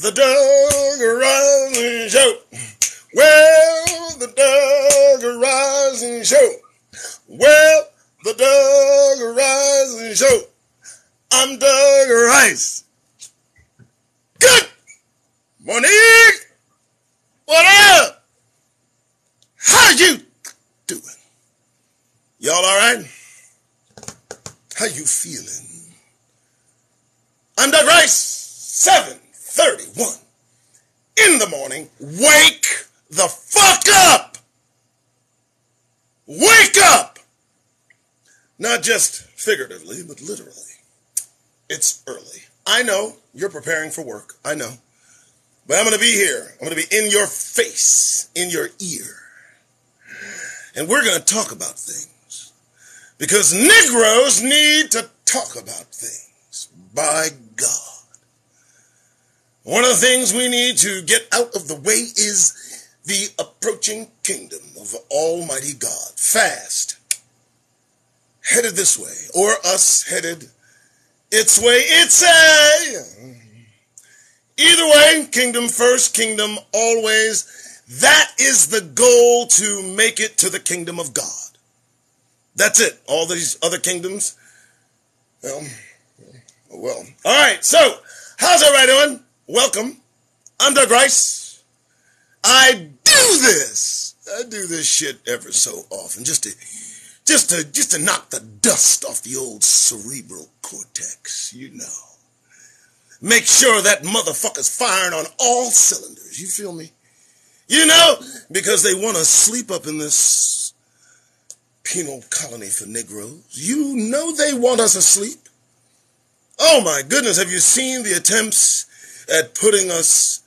the Doug Rising Show. Well, the Doug Rising Show. Well, the Doug Rising Show. I'm Doug Rice. Good morning. What up? How you doing? Y'all all right? How you feeling? I'm Doug Rice. 7:31 in the morning. Wake the fuck up. Wake up. Not just figuratively, but literally. It's early. I know you're preparing for work. I know. But I'm going to be here. I'm going to be in your face, in your ear. And we're going to talk about things. Because Negroes need to talk about things. By God. One of the things we need to get out of the way is the approaching kingdom of Almighty God. Fast. Headed this way. Or us headed its way. It's a... Either way, kingdom first, kingdom always. That is the goal, to make it to the kingdom of God. That's it. All these other kingdoms. Well. All right. So, how's everybody doing? Welcome. I'm Doug Rice. I do this shit ever so often, just to knock the dust off the old cerebral cortex, you know. Make sure that motherfucker's firing on all cylinders. You feel me? You know, because they want to sleep up in this penal colony for Negroes. You know they want us asleep. Oh my goodness, have you seen the attempts at putting us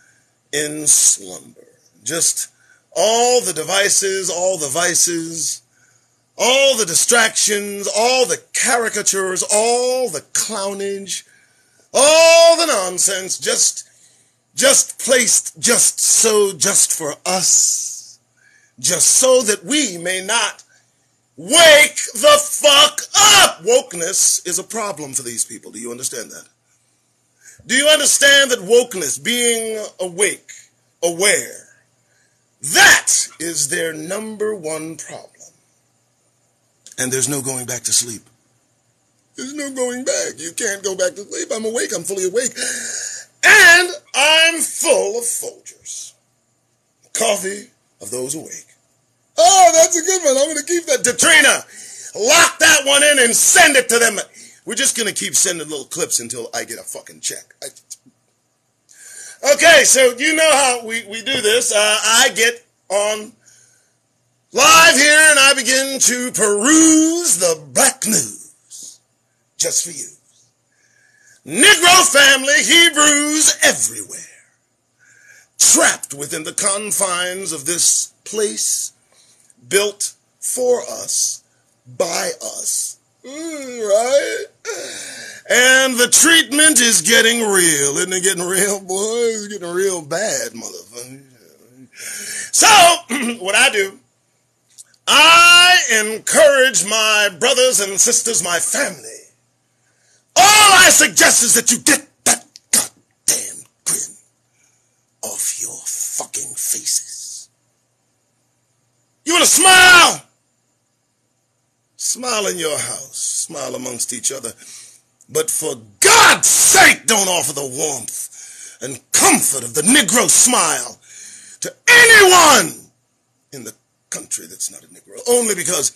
in slumber? Just all the devices, all the vices, all the distractions, all the caricatures, all the clownage, all the nonsense, just placed just for us, just so that we may not wake the fuck up. Wokeness is a problem for these people. Do you understand that? Do you understand that wokeness, being awake, aware, that is their number one problem? And there's no going back to sleep. There's no going back. You can't go back to sleep. I'm awake. I'm fully awake. And I'm full of Folgers. Coffee of those awake. Oh, that's a good one. I'm going to keep that. Katrina, lock that one in and send it to them. We're just going to keep sending little clips until I get a fucking check. Okay, so you know how we do this. I get on live here and I begin to peruse the black news. Just for you. Negro family, Hebrews everywhere. Trapped within the confines of this place built for us, by us. Right? And the treatment is getting real. Isn't it getting real, boys? It's getting real bad, motherfucker. So, what I do, I encourage my brothers and sisters, my family. All I suggest is that you get that goddamn grin off your fucking faces. You want to smile? Smile in your house. Smile amongst each other. But for God's sake, don't offer the warmth and comfort of the Negro smile to anyone in the country that's not a Negro. Only because,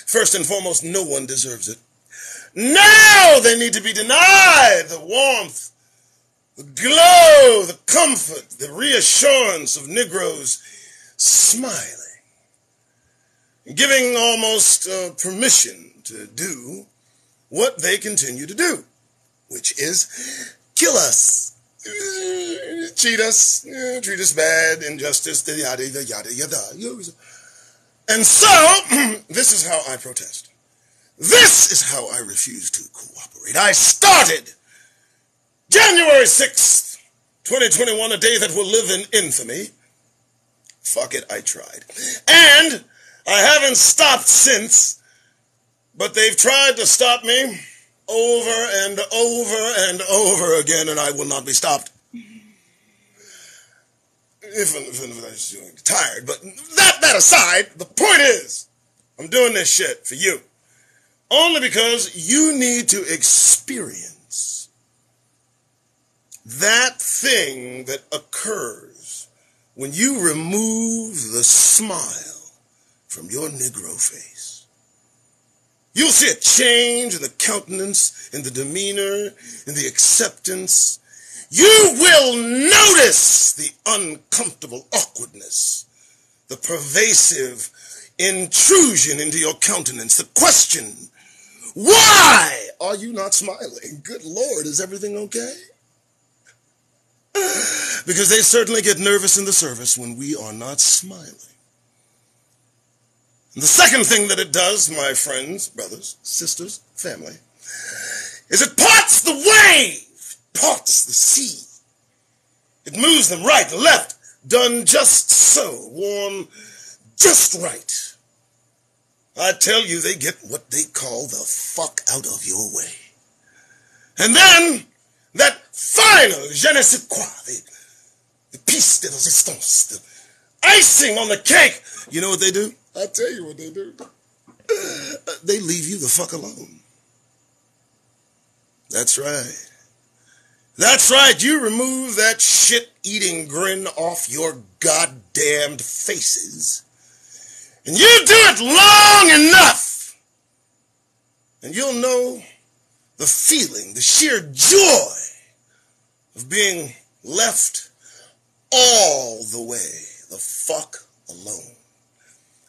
first and foremost, no one deserves it. Now they need to be denied the warmth, the glow, the comfort, the reassurance of Negroes smiling, giving almost permission to do what they continue to do, which is kill us, cheat us, treat us bad, injustice, yada, yada, yada. And so, this is how I protest. This is how I refuse to cooperate. I started January 6th, 2021, a day that will live in infamy. Fuck it, I tried. And I haven't stopped since, but they've tried to stop me over and over and over again, and I will not be stopped. if I'm just tired, but that aside, the point is, I'm doing this shit for you. Only because you need to experience that thing that occurs when you remove the smile from your Negro face. You'll see a change in the countenance, in the demeanor, in the acceptance. You will notice the uncomfortable awkwardness, the pervasive intrusion into your countenance, the question, why are you not smiling? Good Lord, is everything okay? Because they certainly get nervous in the service when we are not smiling. And the second thing that it does, my friends, brothers, sisters, family, is it parts the wave, parts the sea. It moves them right and left, done just so, worn just right. I tell you, they get what they call the fuck out of your way. And then, that final je ne sais quoi, the piece de resistance, the icing on the cake, you know what they do? I'll tell you what they do. They leave you the fuck alone. That's right. That's right. You remove that shit-eating grin off your goddamned faces, and you do it long enough, and you'll know the feeling, the sheer joy of being left all the way the fuck alone.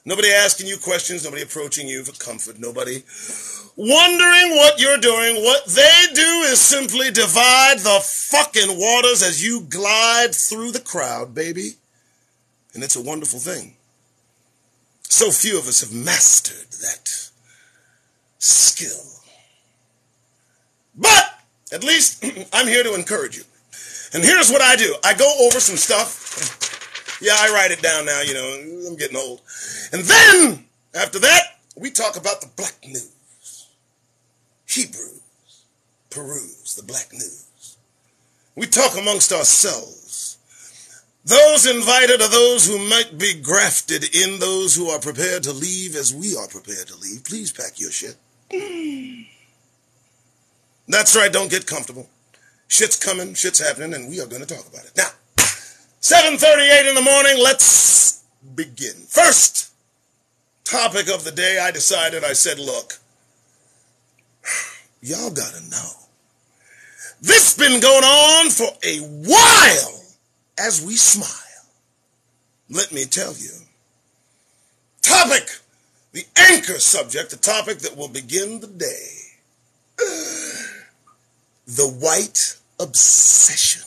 Nobody asking you questions, nobody approaching you for comfort, nobody wondering what you're doing. What they do is simply divide the fucking waters as you glide through the crowd, baby. And it's a wonderful thing. So few of us have mastered that skill. But at least I'm here to encourage you. And here's what I do. I go over some stuff. Yeah, I write it down now, you know, I'm getting old. And then, after that, we talk about the black news. Hebrews, peruse, the black news. We talk amongst ourselves. Those invited are those who might be grafted in, those who are prepared to leave as we are prepared to leave. Please pack your shit. That's right, don't get comfortable. Shit's coming, shit's happening, and we are going to talk about it. Now, 7:38 in the morning, let's begin. First topic of the day, I said, look, y'all gotta know. This been going on for a while as we smile. Let me tell you. Topic, the anchor subject, the topic that will begin the day. The white obsession.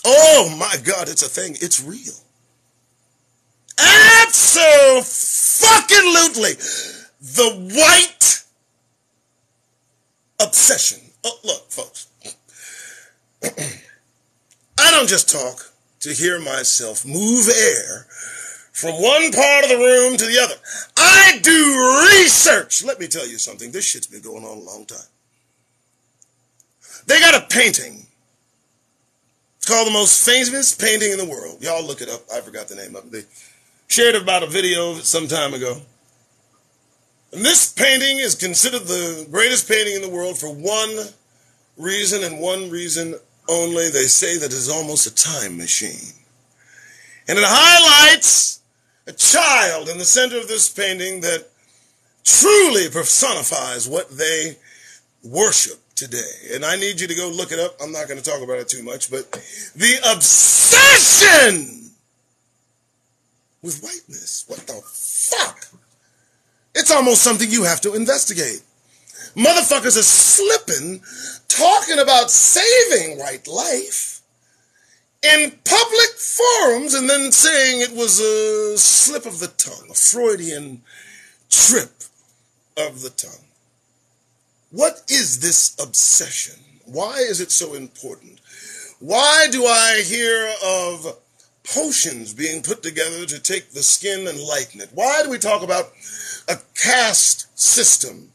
Oh my God, it's a thing. It's real. Abso-fucking-lutely. The white obsession. Oh, look, folks. I don't just talk to hear myself move air from one part of the room to the other. I do research. Let me tell you something. This shit's been going on a long time. They got a painting. It's called the most famous painting in the world. Y'all look it up. I forgot the name of it. They shared about a video of it some time ago. And this painting is considered the greatest painting in the world for one reason and one reason only. They say that it's almost a time machine. And it highlights a child in the center of this painting that truly personifies what they worship today. And I need you to go look it up. I'm not going to talk about it too much, but the obsession with whiteness. What the fuck? It's almost something you have to investigate. Motherfuckers are slipping, talking about saving white life in public forums and then saying it was a slip of the tongue, a Freudian trip of the tongue. What is this obsession? Why is it so important? Why do I hear of potions being put together to take the skin and lighten it? Why do we talk about a caste system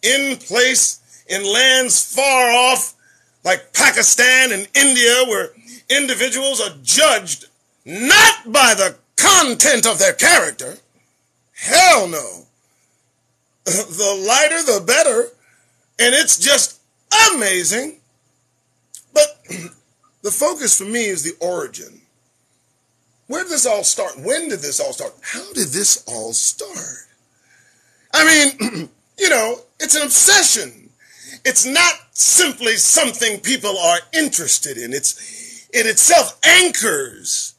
in place in lands far off like Pakistan and India, where individuals are judged not by the content of their character. Hell no. The lighter, the better. And it's just amazing. But the focus for me is the origin. Where did this all start? When did this all start? How did this all start? I mean, you know, it's an obsession. It's not simply something people are interested in. It itself anchors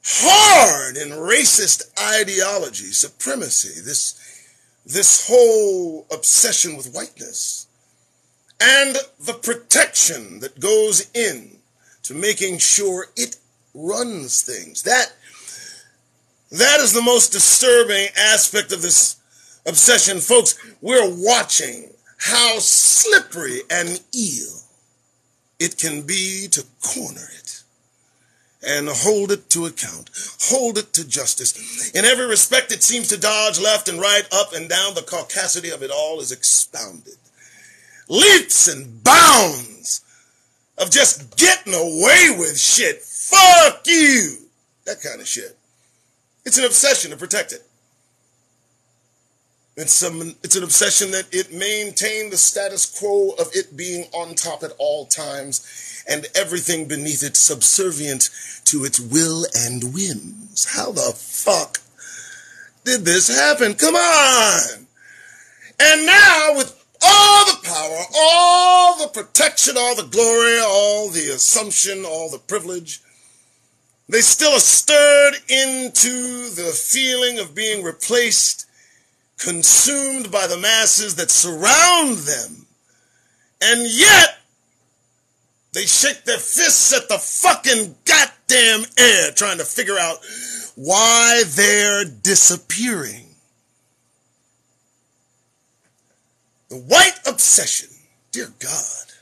hard in racist ideology, supremacy, this whole obsession with whiteness, and the protection that goes in to making sure it runs things. That is the most disturbing aspect of this obsession, folks. We're watching how slippery and ill it can be to corner it and hold it to account, hold it to justice. In every respect, it seems to dodge left and right, up and down. The caucasity of it all is expounded. Leaps and bounds of just getting away with shit. Fuck you. That kind of shit. It's an obsession to protect it. It's an obsession that it maintain the status quo of it being on top at all times and everything beneath it subservient to its will and whims. How the fuck did this happen? Come on! And now with all the power, all the protection, all the glory, all the assumption, all the privilege, they still are stirred into the feeling of being replaced, consumed by the masses that surround them, and yet they shake their fists at the fucking goddamn air trying to figure out why they're disappearing. The white obsession, dear God,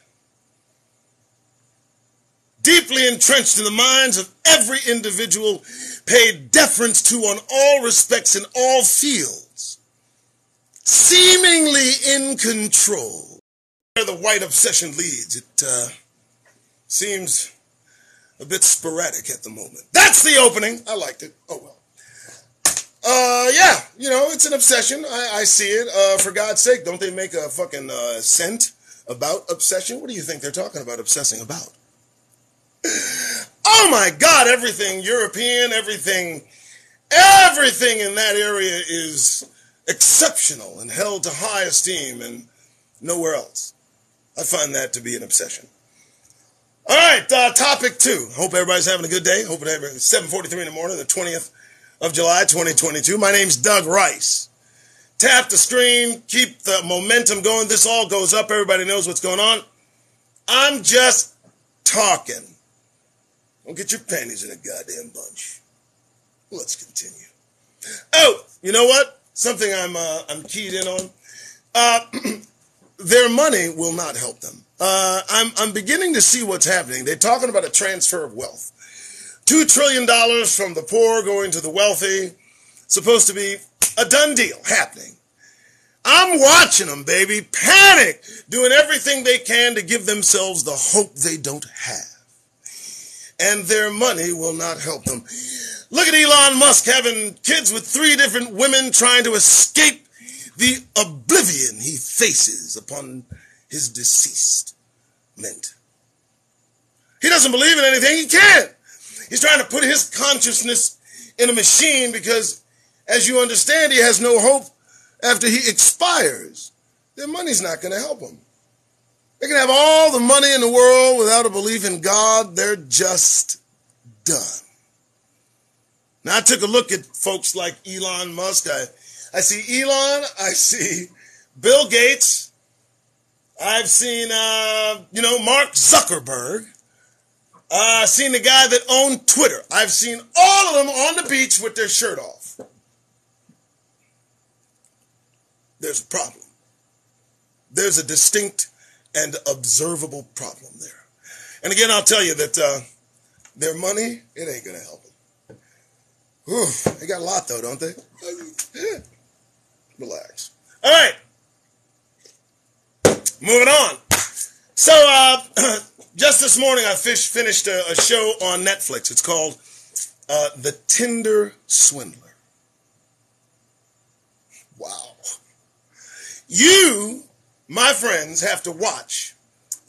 deeply entrenched in the minds of every individual, paid deference to on all respects in all fields, seemingly in control. Where the white obsession leads, it seems a bit sporadic at the moment. That's the opening. I liked it. Oh, well. Yeah, you know, it's an obsession. I see it. For God's sake, don't they make a fucking scent about obsession? What do you think they're talking about obsessing about? Oh my God, everything European, everything in that area is exceptional and held to high esteem and nowhere else. I find that to be an obsession. All right, topic 2. Hope everybody's having a good day. Hope it's 7:43 in the morning, the 20th of July, 2022. My name's Doug Rice. Tap the screen, keep the momentum going. This all goes up. Everybody knows what's going on. I'm just talking. Don't get your panties in a goddamn bunch. Let's continue. Oh, you know what? Something I'm keyed in on. Their money will not help them. I'm beginning to see what's happening. They're talking about a transfer of wealth. $2 trillion from the poor going to the wealthy. Supposed to be a done deal happening. I'm watching them, baby, panic, doing everything they can to give themselves the hope they don't have. And their money will not help them. Look at Elon Musk having kids with 3 different women trying to escape the oblivion he faces upon his deceased. He doesn't believe in anything. He can't. He's trying to put his consciousness in a machine because, as you understand, he has no hope after he expires. Their money's not going to help him. They can have all the money in the world without a belief in God. They're just done. Now, I took a look at folks like Elon Musk. I see Elon. I see Bill Gates. I've seen, Mark Zuckerberg. I've seen the guy that owned Twitter. I've seen all of them on the beach with their shirt off. There's a problem. There's a distinct and observable problem there. And again, I'll tell you that their money, it ain't going to help them. Whew, they got a lot, though, don't they? Relax. All right. Moving on. So, just this morning I finished a show on Netflix. It's called The Tinder Swindler. Wow. You, my friends, have to watch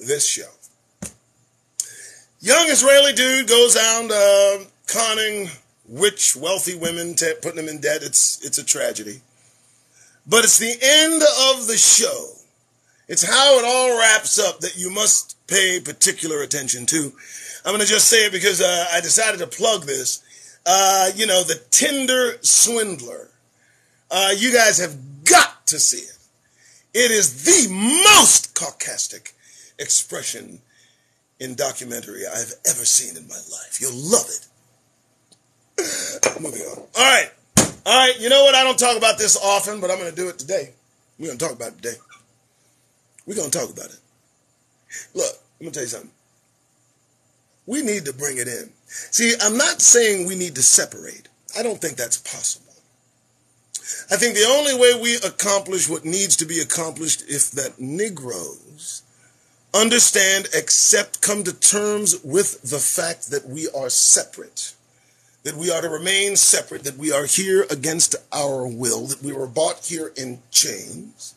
this show. Young Israeli dude goes out conning rich, wealthy women, putting them in debt. It's a tragedy. But it's the end of the show. It's how it all wraps up that you must pay particular attention to. I'm going to just say it because I decided to plug this. The Tinder Swindler. You guys have got to see it. It is the most caucastic expression in documentary I've ever seen in my life. You'll love it. Moving on. All right. You know what? I don't talk about this often, but I'm going to do it today. We're going to talk about it today. We're going to talk about it. Look, I'm going to tell you something. We need to bring it in. See, I'm not saying we need to separate. I don't think that's possible. I think the only way we accomplish what needs to be accomplished is that Negroes understand, accept, come to terms with the fact that we are separate, that we are to remain separate, that we are here against our will, that we were bought here in chains.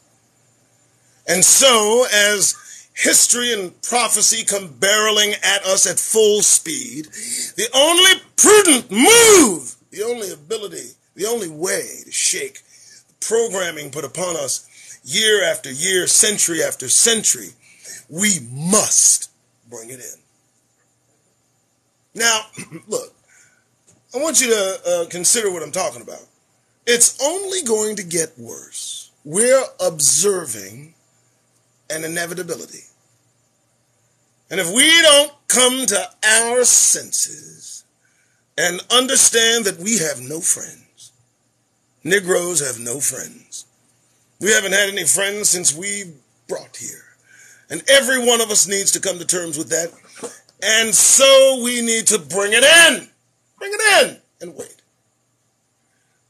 And so, as history and prophecy come barreling at us at full speed, the only prudent move, the only ability, the only way to shake the programming put upon us year after year, century after century, we must bring it in. Now, look, I want you to consider what I'm talking about. It's only going to get worse. We're observing an inevitability. And if we don't come to our senses and understand that we have no friends, Negroes have no friends. We haven't had any friends since we brought here. And every one of us needs to come to terms with that. And so we need to bring it in. Bring it in and wait.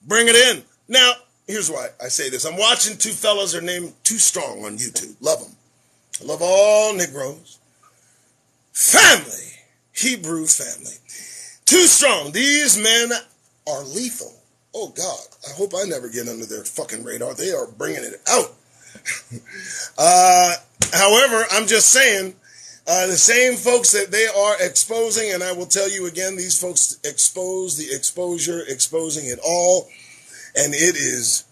Bring it in. Now, here's why I say this. I'm watching two fellas. They're named Too Strong on YouTube. Love them. I love all Negroes. Family. Hebrew family. Too Strong. These men are lethal. Oh, God. I hope I never get under their fucking radar. They are bringing it out. However, I'm just saying, the same folks that they are exposing, and I will tell you again, these folks expose the exposure, exposing it all, and it is,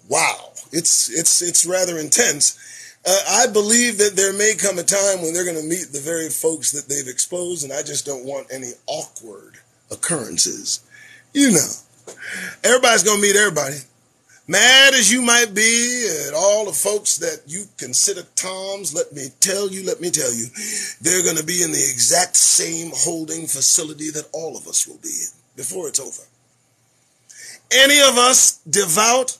wow, it's rather intense. I believe that there may come a time when they're going to meet the very folks that they've exposed, and I just don't want any awkward occurrences. You know, everybody's going to meet everybody. Mad as you might be at all the folks that you consider Toms, let me tell you, they're going to be in the exact same holding facility that all of us will be in before it's over. Any of us devout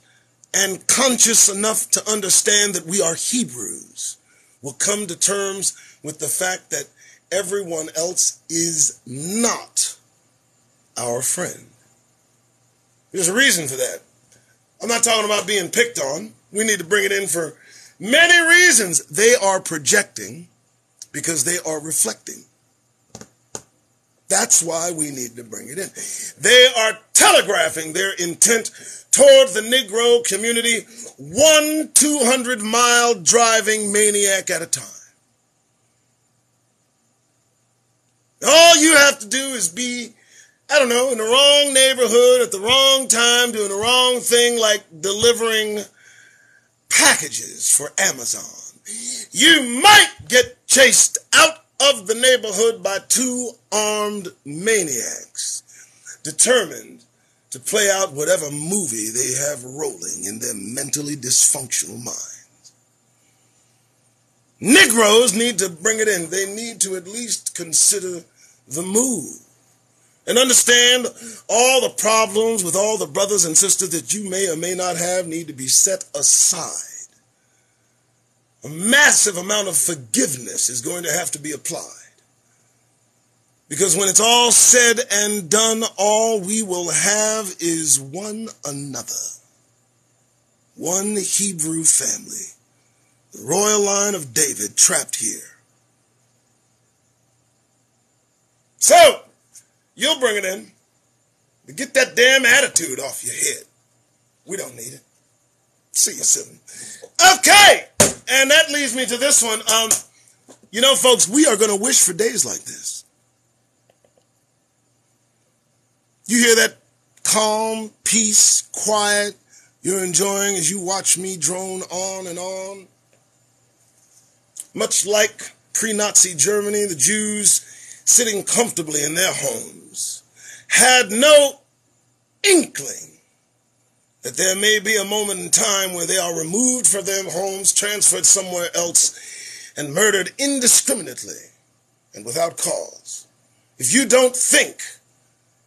and conscious enough to understand that we are Hebrews will come to terms with the fact that everyone else is not our friend. There's a reason for that. I'm not talking about being picked on. We need to bring it in for many reasons. They are projecting because they are reflecting. That's why we need to bring it in. They are telegraphing their intent toward the Negro community, 200-mile driving maniac at a time. All you have to do is be, I don't know, in the wrong neighborhood at the wrong time, doing the wrong thing, like delivering packages for Amazon. You might get chased out of the neighborhood by two armed maniacs, determined to play out whatever movie they have rolling in their mentally dysfunctional minds. Negroes need to bring it in. They need to at least consider the move and understand all the problems with all the brothers and sisters that you may or may not have need to be set aside. A massive amount of forgiveness is going to have to be applied. Because when it's all said and done, all we will have is one another. One Hebrew family. The royal line of David trapped here. So, you'll bring it in to get that damn attitude off your head. We don't need it. See you soon. Okay, and that leads me to this one. You know, folks, we are going to wish for days like this. You hear that calm, peace, quiet you're enjoying as you watch me drone on and on? Much like pre-Nazi Germany, the Jews, sitting comfortably in their homes, had no inkling that there may be a moment in time where they are removed from their homes, transferred somewhere else, and murdered indiscriminately and without cause. If you don't think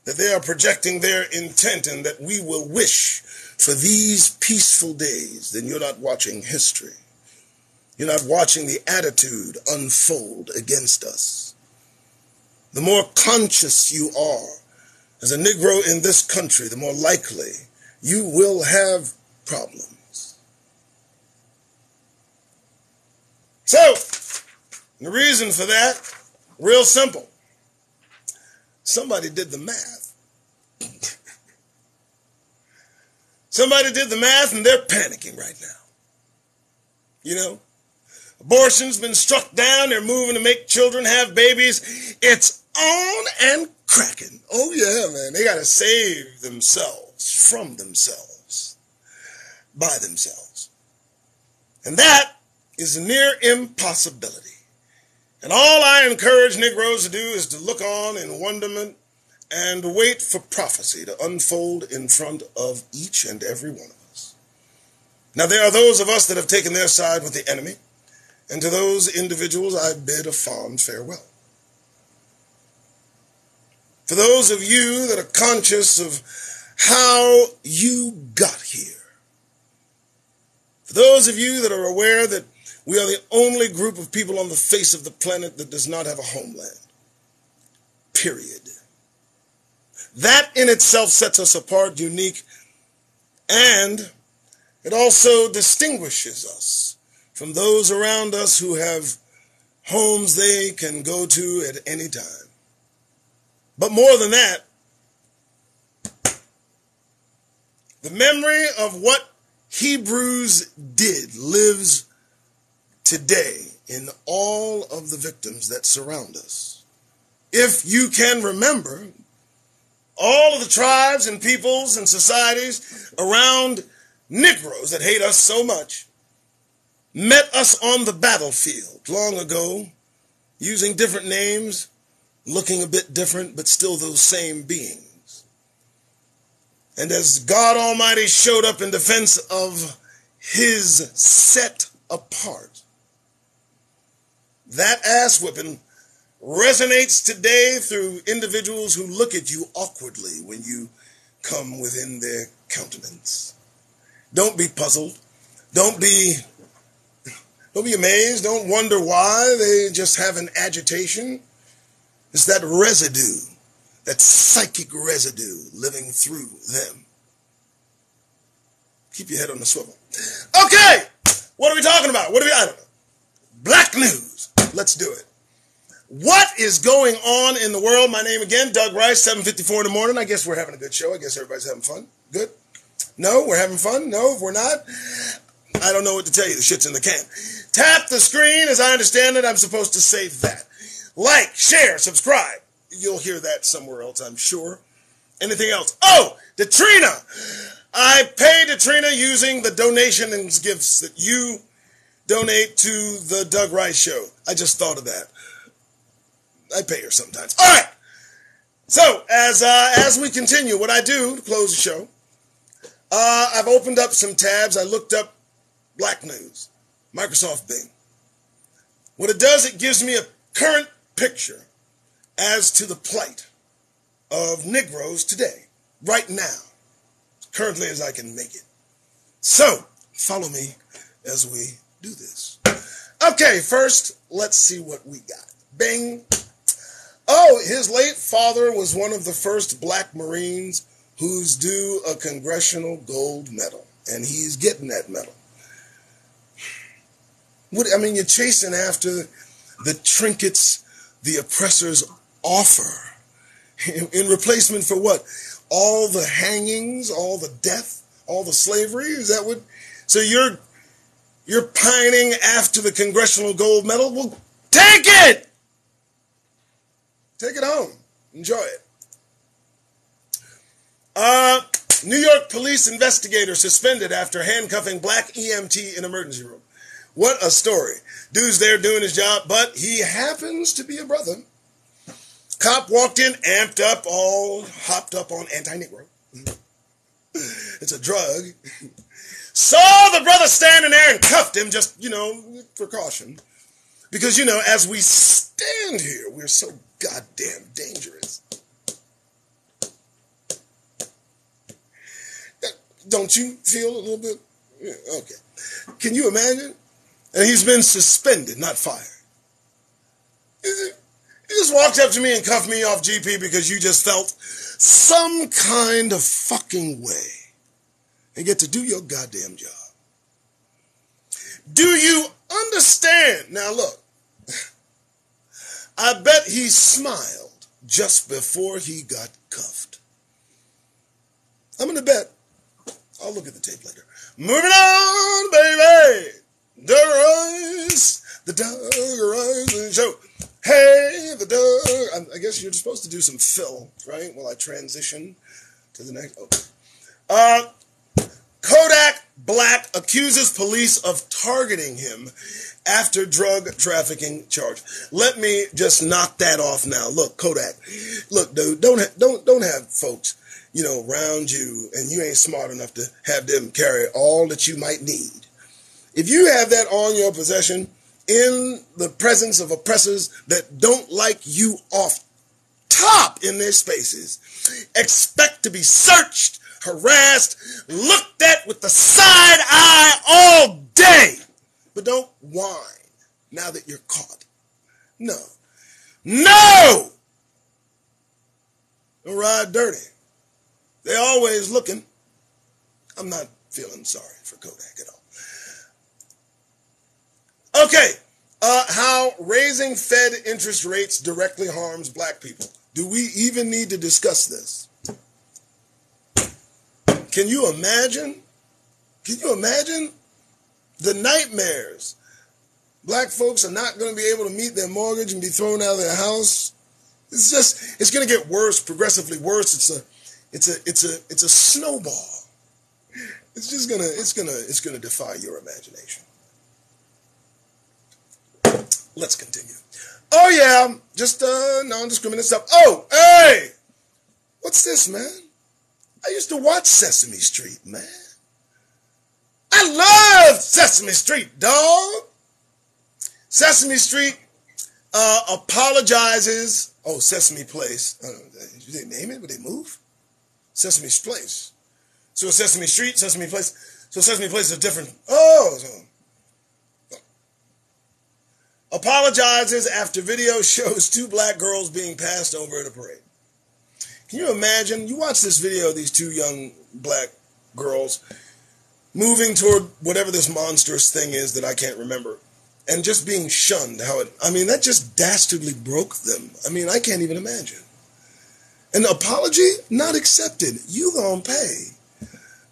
that they are projecting their intent and that we will wish for these peaceful days, then you're not watching history. You're not watching the attitude unfold against us. The more conscious you are as a Negro in this country, the more likely you will have problems. So, the reason for that, real simple. Somebody did the math. Somebody did the math and they're panicking right now. You know? Abortion's been struck down. They're moving to make children have babies. It's on and cracking. Oh, yeah, man. They got to save themselves from themselves, by themselves. And that is a near impossibility. And all I encourage Negroes to do is to look on in wonderment and wait for prophecy to unfold in front of each and every one of us. Now, there are those of us that have taken their side with the enemy. And to those individuals, I bid a fond farewell. For those of you that are conscious of how you got here, for those of you that are aware that we are the only group of people on the face of the planet that does not have a homeland, period. That in itself sets us apart, unique, and it also distinguishes us from those around us who have homes they can go to at any time. But more than that, the memory of what Hebrews did lives today in all of the victims that surround us. If you can remember, all of the tribes and peoples and societies around Negroes that hate us so much met us on the battlefield long ago, using different names, looking a bit different, but still those same beings. And as God Almighty showed up in defense of his set apart, that ass whipping resonates today through individuals who look at you awkwardly when you come within their countenance. Don't be puzzled. Don't be amazed. Don't wonder why. They just have an agitation. It's that residue, that psychic residue living through them. Keep your head on the swivel. Okay, what are we talking about? I don't know. Black news. Let's do it. What is going on in the world? My name again, Doug Rice, 7:54 in the morning. I guess we're having a good show. I guess everybody's having fun. Good? No, we're having fun? No, we're not? I don't know what to tell you. The shit's in the can. Tap the screen. As I understand it, I'm supposed to say that. Like, share, subscribe. You'll hear that somewhere else, I'm sure. Anything else? Oh, Detrina. I pay Detrina using the donation and gifts that you donate to the Doug Rice Show. I just thought of that. I pay her sometimes. All right. So, as we continue, what I do to close the show, I've opened up some tabs. I looked up Black News, Microsoft Bing. What it does, it gives me a current picture as to the plight of Negroes today, right now, currently as I can make it. So, follow me as we do this. Okay, first, let's see what we got. Bing. Oh, his late father was one of the first black Marines who's due a Congressional Gold Medal, and he's getting that medal. You're chasing after the trinkets the oppressors offer in replacement for what? All the hangings, all the death, all the slavery? Is that what? So you're pining after the Congressional Gold Medal? Well, take it! Take it home. Enjoy it. New York police investigator suspended after handcuffing black EMT in emergency room. What a story. Dude's there doing his job, but he happens to be a brother. Cop walked in, amped up, all hopped up on anti-Negro. It's a drug. Saw the brother standing there and cuffed him, just, precaution. Because, as we stand here, we're so goddamn dangerous. Don't you feel a little bit? Yeah, okay. Can you imagine? And he's been suspended, not fired. He just walked up to me and cuffed me off GP because you just felt some kind of fucking way and get to do your goddamn job. Do you understand? Now look, I bet he smiled just before he got cuffed. I'm going to bet. I'll look at the tape later. Moving on, baby. The Doug Show. Hey, the Doug. I guess you're supposed to do some fill, right? While I transition to the next. Oh. Kodak Black accuses police of targeting him after drug trafficking charge. Let me just knock that off now. Look, Kodak. Look, dude, don't have folks, around you, and you ain't smart enough to have them carry all that you might need. If you have that on your possession in the presence of oppressors that don't like you off top in their spaces, expect to be searched, harassed, looked at with the side eye all day. But don't whine now that you're caught. No. No! Don't ride dirty. They're always looking. I'm not feeling sorry for Kodak at all. Okay, how raising Fed interest rates directly harms black people. Do we even need to discuss this? Can you imagine? Can you imagine the nightmares? Black folks are not going to be able to meet their mortgage and be thrown out of their house. It's going to get worse, progressively worse. It's a snowball. It's going to defy your imagination. Let's continue. Oh yeah, just non-discriminate stuff. Oh, hey! What's this, man? I used to watch Sesame Street, man. I love Sesame Street, dog. Sesame Street apologizes. Oh, Sesame Place. Did they name it? Would they move? Sesame Place. So Sesame Street, Sesame Place. So Sesame Place is a different. Apologizes after video shows two black girls being passed over in a parade. Can you imagine? You watch this video of these two young black girls moving toward whatever this monstrous thing is that I can't remember, and just being shunned. That just dastardly broke them. I can't even imagine. An apology? Not accepted. You gonna pay.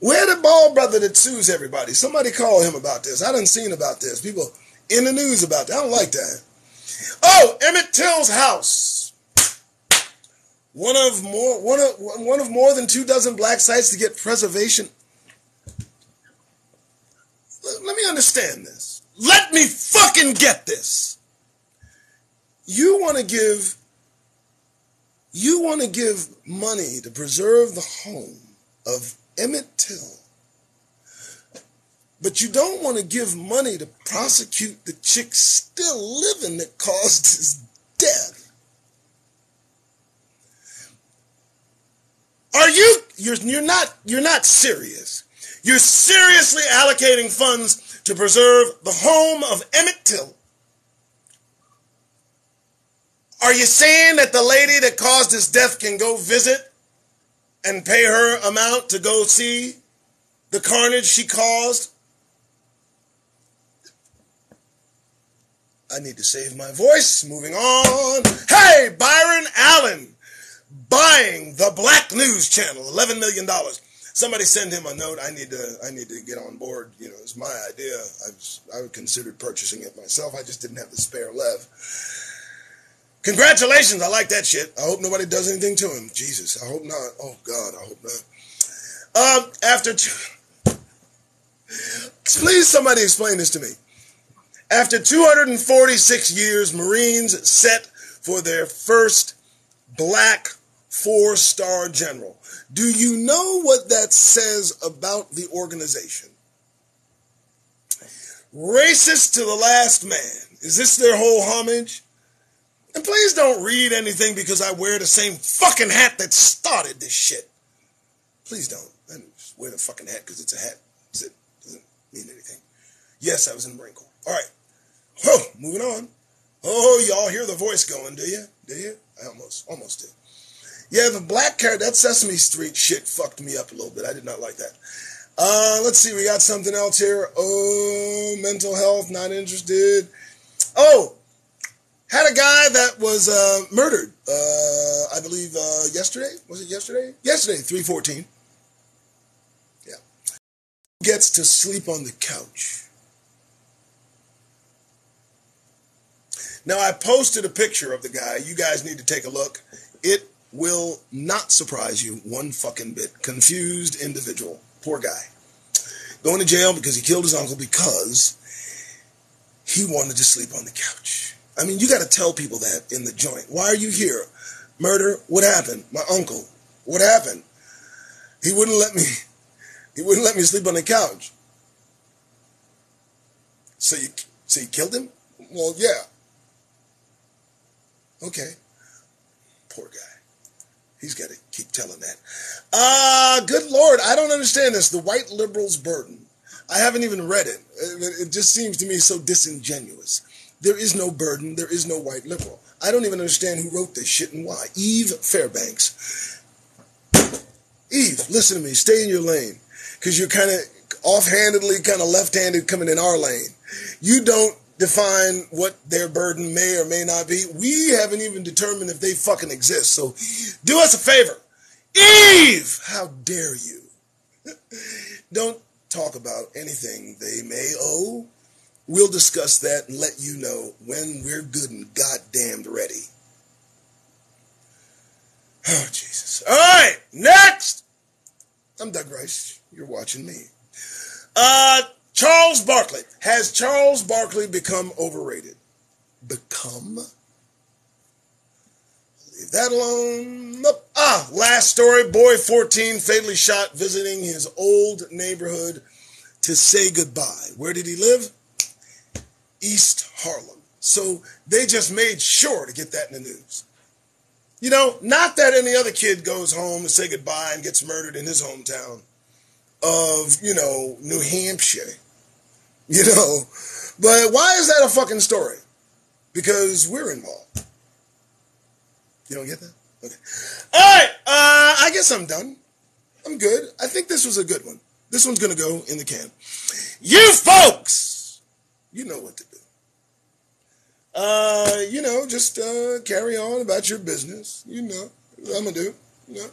Where the bald brother that sues everybody? Somebody call him about this. I done seen about this. People in the news about that. I don't like that. Oh, Emmett Till's house. One of more than 24 black sites to get preservation. Let me understand this. Let me fucking get this. You want to give money to preserve the home of Emmett Till, but you don't want to give money to prosecute the chick still living that caused his death. You're not serious. You're seriously allocating funds to preserve the home of Emmett Till. Are you saying that the lady that caused his death can go visit and pay her amount to go see the carnage she caused? I need to save my voice. Moving on. Hey, Byron Allen, buying the Black News Channel, $11 million. Somebody send him a note. I need to get on board. You know, it's my idea. I considered purchasing it myself. I just didn't have the spare lev. Congratulations. I like that shit. I hope nobody does anything to him. Jesus, I hope not. Oh, God, I hope not. Please somebody explain this to me. After 246 years, Marines set for their first black 4-star general. Do you know what that says about the organization? Racist to the last man. Is this their whole homage? And please don't read anything because I wear the same fucking hat that started this shit. Please don't. I just wear the fucking hat because it's a hat. That's it. Doesn't mean anything. Yes, I was in the Marine Corps. All right. Oh, moving on. Oh, y'all hear the voice going, do you? Do you? I almost did. Yeah, the black character, that Sesame Street shit fucked me up a little bit. I did not like that. Let's see, we got something else here. Oh, mental health, not interested. Oh, had a guy that was murdered, I believe yesterday. Was it yesterday? Yesterday, 3/14. Yeah. Gets to sleep on the couch. Now, I posted a picture of the guy. You guys need to take a look. It will not surprise you one fucking bit. Confused individual. Poor guy. Going to jail because he killed his uncle because he wanted to sleep on the couch. I mean, you got to tell people that in the joint. Why are you here? Murder? What happened? My uncle. What happened? He wouldn't let me sleep on the couch. So you killed him? Well, yeah. Okay. Poor guy. He's got to keep telling that. Good Lord, I don't understand this. The white liberal's burden. I haven't even read it. It just seems to me so disingenuous. There is no burden. There is no white liberal. I don't even understand who wrote this shit and why. Eve Fairbanks. Eve, listen to me. Stay in your lane. Because you're kind of offhandedly, kind of left-handed coming in our lane. You don't define what their burden may or may not be. We haven't even determined if they fucking exist. So do us a favor. Eve! How dare you? Don't talk about anything they may owe. We'll discuss that and let you know when we're good and goddamned ready. Oh, Jesus. All right, next. I'm Doug Rice. You're watching me. Charles Barkley. Has Charles Barkley become overrated? Become? Leave that alone. Nope. Last story. Boy 14 fatally shot visiting his old neighborhood to say goodbye. Where did he live? East Harlem. So they just made sure to get that in the news. You know, not that any other kid goes home to say goodbye and gets murdered in his hometown of, you know, New Hampshire. You know, but why is that a fucking story? Because we're involved. You don't get that? Okay. All right. I guess I'm done. I'm good. I think this was a good one. This one's going to go in the can. You folks, you know what to do. You know, just carry on about your business. You know what I'm going to do. You know.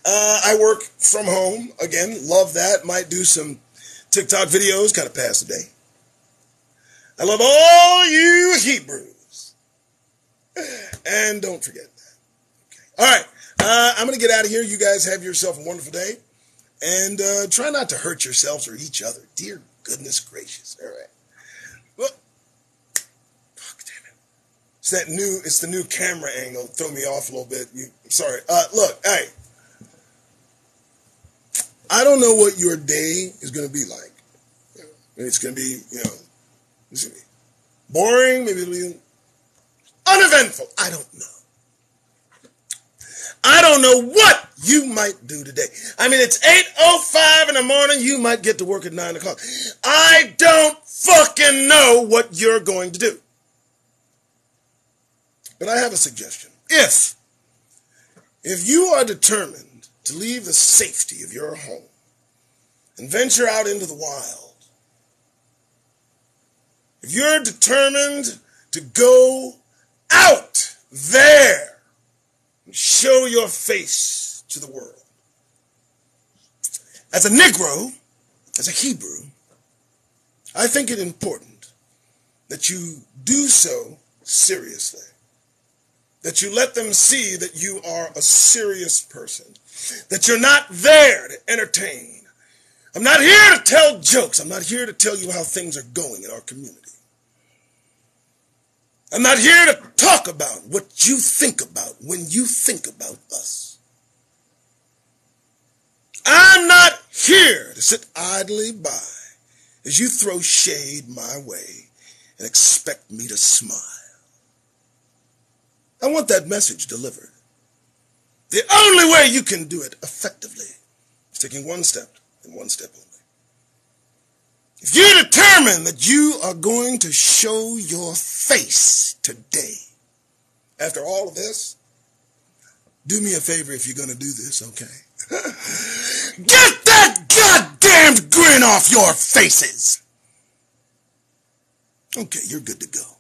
I work from home. Again, love that. Might do some TikTok videos, kind of pass the day. I love all you Hebrews. And don't forget that. Okay. All right. I'm going to get out of here. You guys have yourself a wonderful day. And try not to hurt yourselves or each other. Dear goodness gracious. All right. Well, fuck, damn it. It's the new camera angle. Throw me off a little bit. Sorry. Look, hey. I don't know what your day is going to be like. It's going to be, you know, it's going to be boring, maybe it'll be uneventful. I don't know. I don't know what you might do today. I mean, it's 8:05 in the morning. You might get to work at 9 o'clock. I don't fucking know what you're going to do. But I have a suggestion. If you are determined to leave the safety of your home and venture out into the wild, if you're determined to go out there and show your face to the world. As a Negro, as a Hebrew, I think it important that you do so seriously, that you let them see that you are a serious person, that you're not there to entertain. I'm not here to tell jokes. I'm not here to tell you how things are going in our community. I'm not here to talk about what you think about when you think about us. I'm not here to sit idly by as you throw shade my way and expect me to smile. I want that message delivered. The only way you can do it effectively is taking one step and one step only. If you determine that you are going to show your face today, after all of this, do me a favor if you're going to do this, okay? Get that goddamn grin off your faces! Okay, you're good to go.